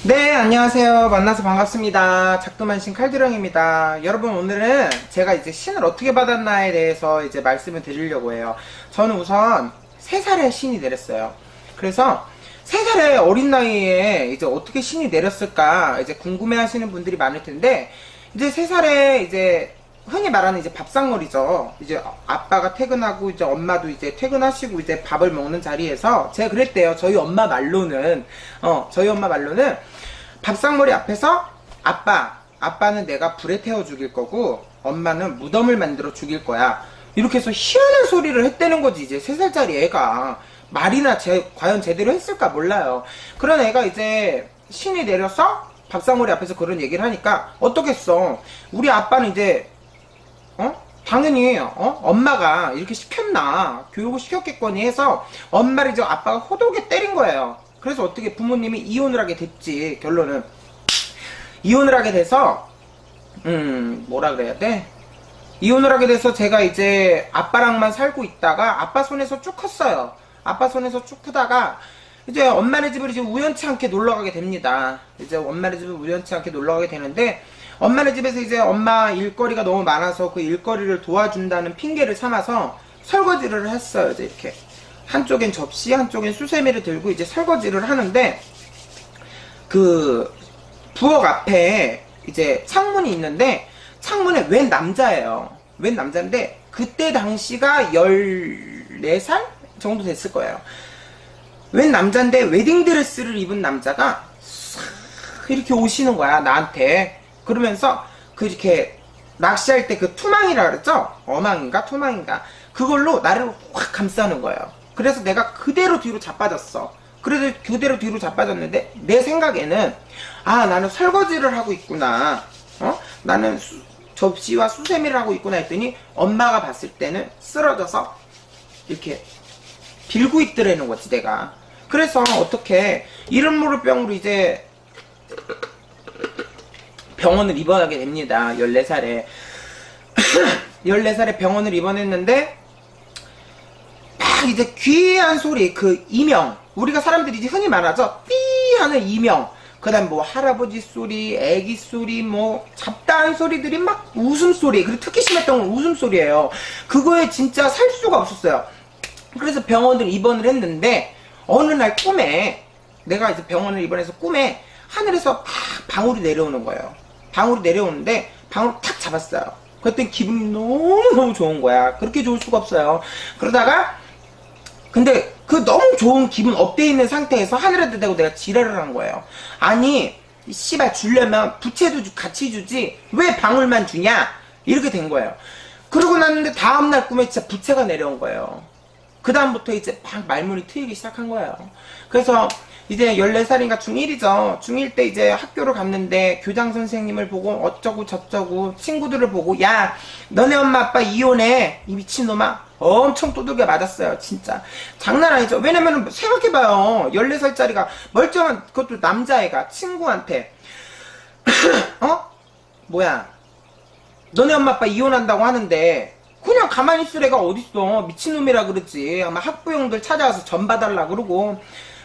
네, 안녕하세요. 만나서 반갑습니다. 작두만신 칼드령입니다. 여러분, 오늘은 제가 이제 신을 어떻게 받았나에 대해서 이제 말씀을 드리려고 해요. 저는 우선 3살에 신이 내렸어요. 그래서 3살의 어린 나이에 이제 어떻게 신이 내렸을까 이제 궁금해 하시는 분들이 많을 텐데, 이제 3살에 이제 흔히 말하는 이제 밥상머리죠. 이제 아빠가 퇴근하고 이제 엄마도 이제 퇴근하시고 이제 밥을 먹는 자리에서 제가 그랬대요. 저희 엄마 말로는 밥상머리 앞에서 아빠는 내가 불에 태워 죽일 거고 엄마는 무덤을 만들어 죽일 거야. 이렇게 해서 희한한 소리를 했다는 거지. 이제 3살짜리 애가 말이나 과연 제대로 했을까 몰라요. 그런 애가 이제 신이 내려서 밥상머리 앞에서 그런 얘기를 하니까 어떻겠어. 우리 아빠는 이제 당연히 엄마가 이렇게 시켰나 교육을 시켰겠거니 해서 엄마를 이제 아빠가 호독에 때린 거예요. 그래서 어떻게 부모님이 이혼을 하게 됐지. 결론은 이혼을 하게 돼서 뭐라 그래야 돼? 이혼을 하게 돼서 제가 이제 아빠랑만 살고 있다가 아빠 손에서 쭉 컸어요. 아빠 손에서 쭉 크다가 이제 엄마네 집을 이제 우연치 않게 놀러 가게 됩니다. 이제 엄마네 집을 우연치 않게 놀러 가게 되는데 엄마네 집에서 이제 엄마 일거리가 너무 많아서 그 일거리를 도와준다는 핑계를 삼아서 설거지를 했어요. 이제 이렇게 한쪽엔 접시, 한쪽엔 수세미를 들고 이제 설거지를 하는데 그 부엌 앞에 이제 창문이 있는데 창문에 웬 남자예요. 웬 남자인데 그때 당시가 14살 정도 됐을 거예요. 웬 남자인데 웨딩드레스를 입은 남자가 이렇게 오시는 거야 나한테. 그러면서 이렇게 낚시할 때 그 투망이라 그랬죠? 어망인가 투망인가 그걸로 나를 확 감싸는 거예요. 그래서 내가 그대로 뒤로 자빠졌어. 그래도 그대로 뒤로 자빠졌는데 내 생각에는 나는 설거지를 하고 있구나. 나는 접시와 수세미를 하고 있구나 했더니 엄마가 봤을 때는 쓰러져서 이렇게 빌고 있더라는 거지 내가. 그래서 어떻게 이런 무릎병으로 이제 병원을 입원하게 됩니다. 14살에 14살에 병원을 입원했는데 막 이제 귀한 소리 그 이명 우리가 사람들이 이제 흔히 말하죠. 삐 하는 이명 그 다음 뭐 할아버지 소리 애기 소리 뭐 잡다한 소리들이 막 웃음소리 그리고 특히 심했던 건 웃음소리예요. 그거에 진짜 살 수가 없었어요. 그래서 병원을 입원을 했는데 어느 날 꿈에 내가 이제 병원을 입원해서 꿈에 하늘에서 막 방울이 내려오는 거예요. 방울이 내려오는데 방울을 탁 잡았어요. 그랬더니 기분이 너무너무 좋은 거야. 그렇게 좋을 수가 없어요. 그러다가 근데 그 너무 좋은 기분 업돼 있는 상태에서 하늘에다 대고 내가 지랄을 한 거예요. 아니 씨발 주려면 부채도 같이 주지 왜 방울만 주냐 이렇게 된 거예요. 그러고 났는데 다음날 꿈에 진짜 부채가 내려온 거예요. 그 다음부터 이제 막 말문이 트이기 시작한 거예요. 그래서 이제 14살인가 중1이죠. 중1 때 이제 학교를 갔는데 교장 선생님을 보고 어쩌고 저쩌고 친구들을 보고 야 너네 엄마 아빠 이혼해 이 미친놈아 엄청 두들겨 맞았어요. 진짜 장난 아니죠. 왜냐면은 생각해봐요. 14살짜리가 멀쩡한 그것도 남자애가 친구한테 뭐야 너네 엄마 아빠 이혼한다고 하는데 그냥 가만히 있을 애가 어딨어. 미친놈이라 그러지. 아마 학부형들 찾아와서 전 봐달라 그러고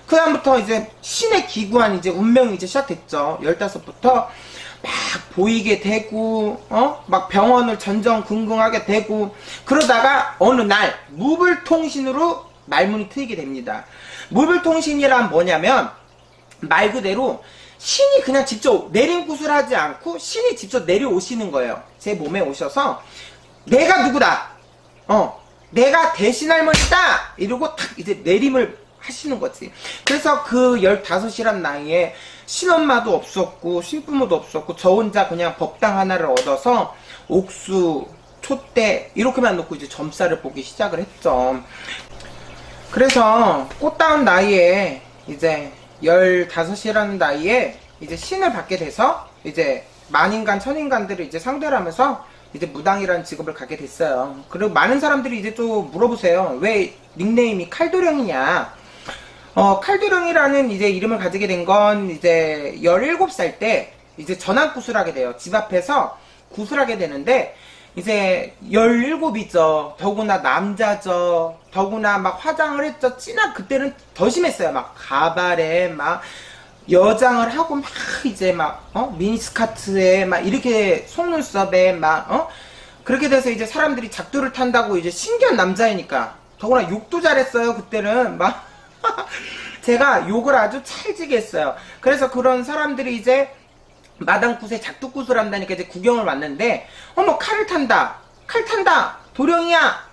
그 다음부터 이제 신의 기구한 이제 운명이 이제 시작됐죠. 15부터 막 보이게 되고 막 병원을 전전긍긍하게 되고 그러다가 어느 날 무불통신으로 말문이 트이게 됩니다. 무불통신이란 뭐냐면 말 그대로 신이 그냥 직접 내림굿을 하지 않고 신이 직접 내려오시는 거예요. 제 몸에 오셔서 내가 누구다 내가 대신할머니다 이러고 탁 이제 내림을 하시는 거지. 그래서 그 15이란 나이에 신엄마도 없었고 신부모도 없었고 저 혼자 그냥 법당 하나를 얻어서 옥수, 촛대 이렇게만 놓고 이제 점살을 보기 시작을 했죠. 그래서 꽃다운 나이에 이제 15이라는 나이에 이제 신을 받게 돼서 이제 만인간 천인간들을 이제 상대를 하면서 이제 무당이라는 직업을 갖게 됐어요. 그리고 많은 사람들이 이제 또 물어보세요. 왜 닉네임이 칼도령이냐? 칼도령이라는 이제 이름을 가지게 된 건 이제 17살 때 이제 전환굿을 하게 돼요. 집 앞에서 굿을 하게 되는데 이제 17이죠. 더구나 남자죠. 더구나 막 화장을 했죠. 진한 그때는 더 심했어요. 막 가발에 막 여장을 하고 막 이제 막 미니스커트에 막 이렇게 속눈썹에 막 그렇게 돼서 이제 사람들이 작두를 탄다고 이제 신기한 남자이니까 더구나 욕도 잘했어요. 그때는 막 제가 욕을 아주 찰지게 했어요. 그래서 그런 사람들이 이제 마당굿에 작두굿을 한다니까 이제 구경을 왔는데 어머 칼을 탄다 칼 탄다 도령이야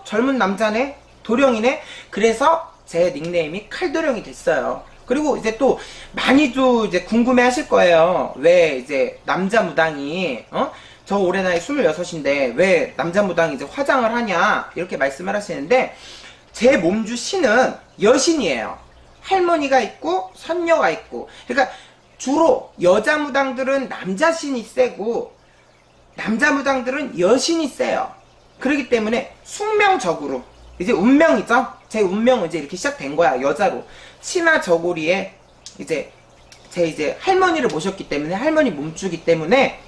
젊은 남자네 도령이네. 그래서 제 닉네임이 칼도령이 됐어요. 그리고 이제 또 많이도 이제 궁금해 하실 거예요. 왜 이제 남자 무당이 저 올해 나이 26인데 왜 남자 무당이 이제 화장을 하냐 이렇게 말씀을 하시는데 제 몸주 신은 여신이에요. 할머니가 있고 선녀가 있고. 그러니까 주로 여자 무당들은 남자 신이 세고 남자 무당들은 여신이 세요. 그렇기 때문에 숙명적으로 이제 운명이죠. 제 운명은 이제 이렇게 시작된 거야. 여자로 치마 저고리에 이제 제 할머니를 모셨기 때문에 할머니 몸주기 때문에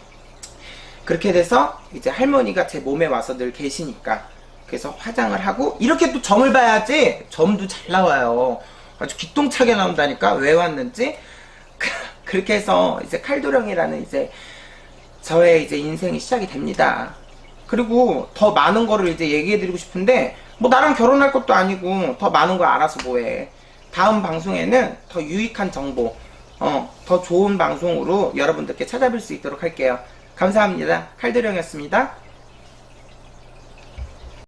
그렇게 돼서 이제 할머니가 제 몸에 와서 늘 계시니까 그래서 화장을 하고 이렇게 또 점을 봐야지 점도 잘 나와요. 아주 기똥차게 나온다니까. 왜 왔는지. 그렇게 해서 이제 칼도령이라는 이제 저의 이제 인생이 시작이 됩니다. 그리고 더 많은 거를 이제 얘기해드리고 싶은데 뭐 나랑 결혼할 것도 아니고 더 많은 거 알아서 뭐해. 다음 방송에는 더 유익한 정보 더 좋은 방송으로 여러분들께 찾아뵐 수 있도록 할게요. 감사합니다. 칼도령이었습니다.